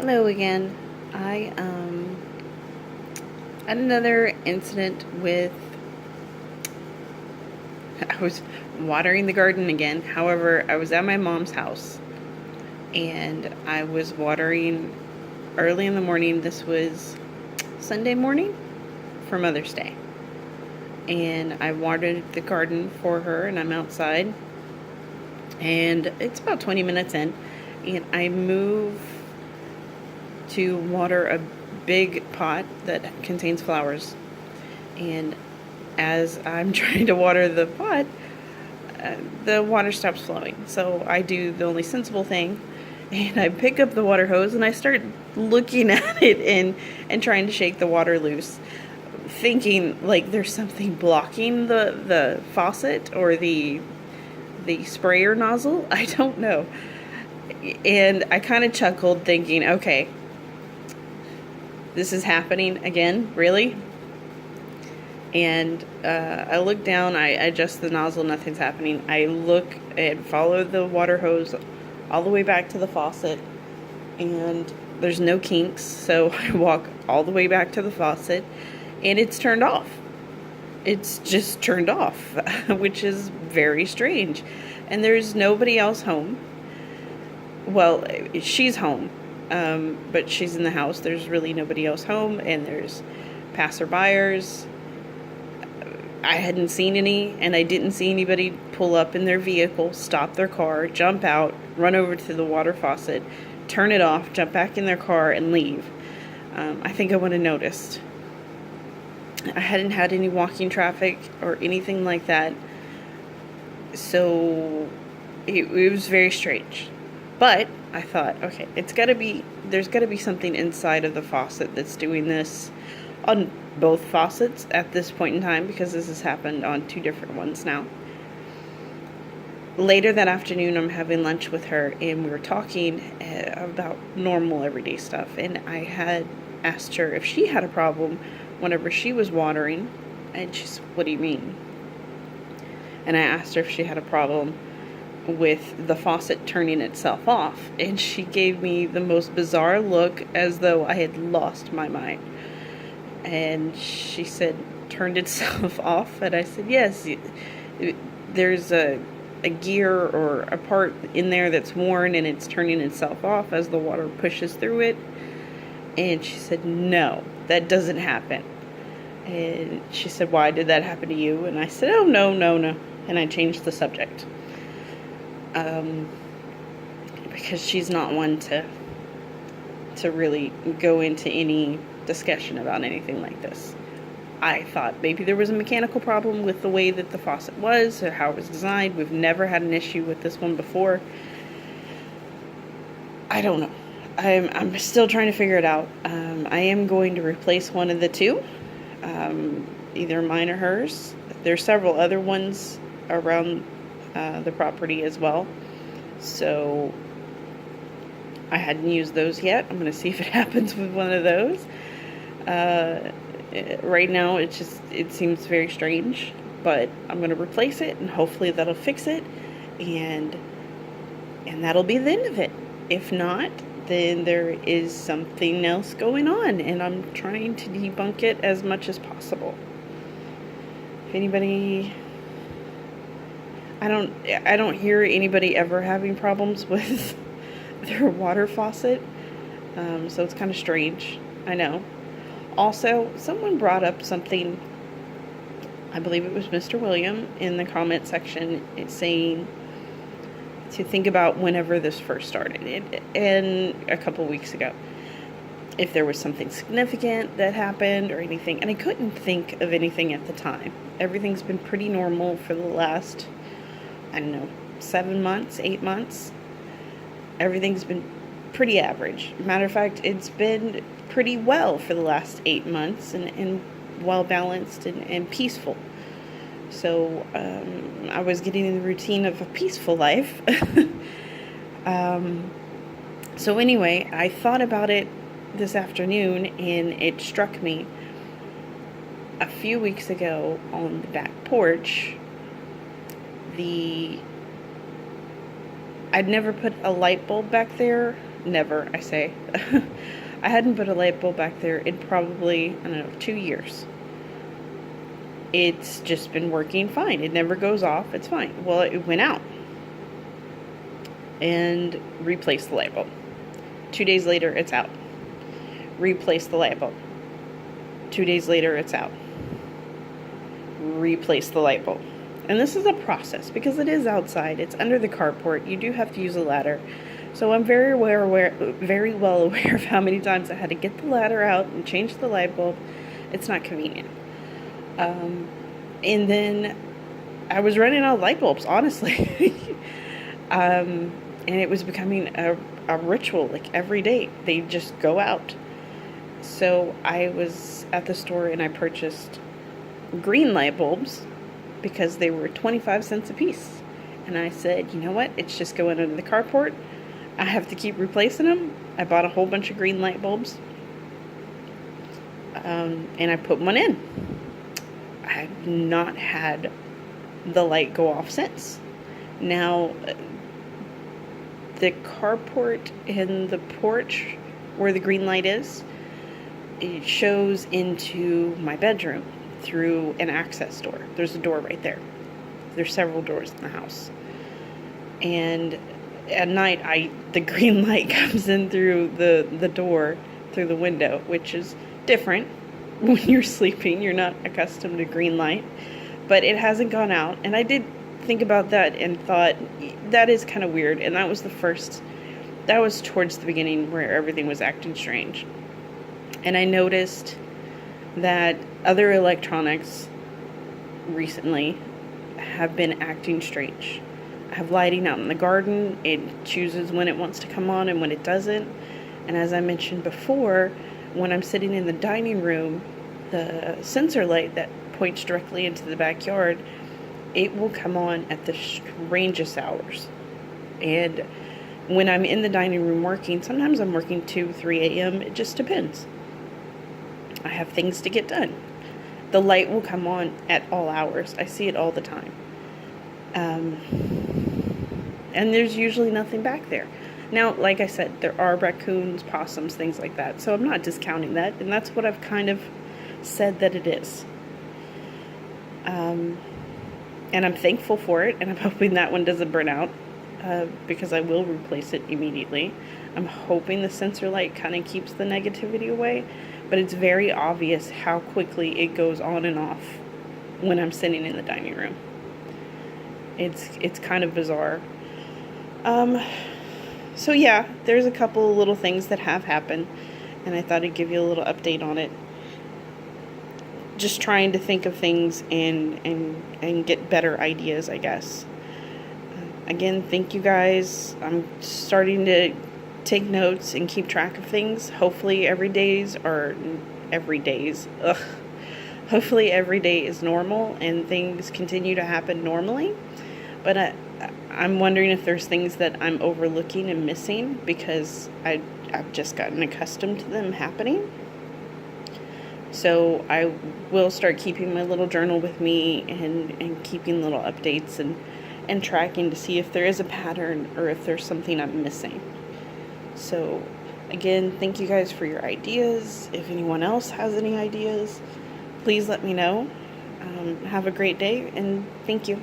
Hello again. I had another incident with I was watering the garden again. However, I was at my mom's house and I was watering early in the morning. This was Sunday morning for Mother's Day. And I watered the garden for her, and I'm outside. And it's about 20 minutes in, and I move to water a big pot that contains flowers. And as I'm trying to water the pot, the water stops flowing. So I do the only sensible thing, and I pick up the water hose and I start looking at it and trying to shake the water loose, thinking like there's something blocking the faucet or the sprayer nozzle. I don't know. And I kind of chuckled, thinking, okay, this is happening again, really? And I look down, I adjust the nozzle, nothing's happening. I look and follow the water hose all the way back to the faucet, and there's no kinks, so I walk all the way back to the faucet, and it's turned off. It's just turned off, which is very strange. And there's nobody else home. Well, she's home, but she's in the house. There's really nobody else home, and there's passerbyers. I hadn't seen any, and I didn't see anybody pull up in their vehicle, stop their car, jump out, run over to the water faucet, turn it off, jump back in their car, and leave. I think I would have noticed. I hadn't had any walking traffic or anything like that, so it was very strange. But I thought, okay, there's got to be something inside of the faucet that's doing this on both faucets at this point in time, because this has happened on two different ones now. Later that afternoon, I'm having lunch with her, and we were talking about normal everyday stuff, and I had asked her if she had a problem whenever she was watering, and she said, "What do you mean?" And I asked her if she had a problem with the faucet turning itself off, and she gave me the most bizarre look, as though I had lost my mind. And she said, "Turned itself off?" And I said, "Yes, there's a gear or a part in there that's worn, and it's turning itself off as the water pushes through it." And she said, "No, that doesn't happen." And she said, "Why did that happen to you?" And I said, "Oh, no. And I changed the subject. Because she's not one to really go into any discussion about anything like this. I thought maybe there was a mechanical problem with the way that the faucet was or how it was designed. We've never had an issue with this one before. I don't know. I'm still trying to figure it out. I am going to replace one of the two, either mine or hers. There's several other ones around the property as well, so I hadn't used those yet. I'm going to see if it happens with one of those. Right now, it seems very strange, but I'm going to replace it, and hopefully that'll fix it, and that'll be the end of it. If not, then there is something else going on, and I'm trying to debunk it as much as possible. If anybody, I don't hear anybody ever having problems with their water faucet, so it's kind of strange. I know. Also, someone brought up something, I believe it was Mr. William, in the comment section, saying to think about whenever this first started, and a couple weeks ago, if there was something significant that happened or anything, and I couldn't think of anything at the time. Everything's been pretty normal for the last, 7 months, 8 months. Everything's been pretty average. Matter of fact, it's been pretty well for the last 8 months, and well balanced and peaceful. So I was getting in the routine of a peaceful life. So anyway, I thought about it this afternoon, and it struck me a few weeks ago on the back porch. I'd never put a light bulb back there never, I say. I hadn't put a light bulb back there in probably, I don't know, 2 years. It's just been working fine. It never goes off. It's fine. Well, it went out. And replaced the light bulb. 2 days later, it's out. Replace the light bulb. 2 days later, it's out. Replace the light bulb. And this is a process because it is outside. It's under the carport. You do have to use a ladder. So I'm very well aware of how many times I had to get the ladder out and change the light bulb. It's not convenient. And then I was running out of light bulbs, honestly. And it was becoming a ritual, like every day. They just go out. So I was at the store and I purchased green light bulbs because they were 25 cents a piece. And I said, you know what? It's just going under the carport. I have to keep replacing them. I bought a whole bunch of green light bulbs. And I put one in. I've not had the light go off since. Now, the carport in the porch where the green light is, it shows into my bedroom through an access door. There's a door right there. There's several doors in the house. And at night, the green light comes in through the door, through the window, which is different. When you're sleeping, you're not accustomed to green light. But it hasn't gone out. And I did think about that and thought, that is kind of weird. And that was towards the beginning where everything was acting strange. And I noticed that other electronics recently have been acting strange. I have lighting out in the garden. It chooses when it wants to come on and when it doesn't. And as I mentioned before, when I'm sitting in the dining room, the sensor light that points directly into the backyard, it will come on at the strangest hours. And when I'm in the dining room working, sometimes I'm working 2, 3 a.m. It just depends. I have things to get done. The light will come on at all hours. I see it all the time. And there's usually nothing back there. Now, like I said, there are raccoons, possums, things like that. So I'm not discounting that. And that's what I've kind of said that it is. And I'm thankful for it. And I'm hoping that one doesn't burn out. Because I will replace it immediately. I'm hoping the sensor light kind of keeps the negativity away. But it's very obvious how quickly it goes on and off when I'm sitting in the dining room. It's kind of bizarre. So yeah, there's a couple of little things that have happened, and I thought I'd give you a little update on it. Just trying to think of things and get better ideas, I guess. Again, thank you guys. I'm starting to take notes and keep track of things. Hopefully every day is normal and things continue to happen normally. But I'm wondering if there's things that I'm overlooking and missing because I've just gotten accustomed to them happening. So I will start keeping my little journal with me and keeping little updates and tracking to see if there is a pattern or if there's something I'm missing. So again, thank you guys for your ideas. If anyone else has any ideas, please let me know. Have a great day and thank you.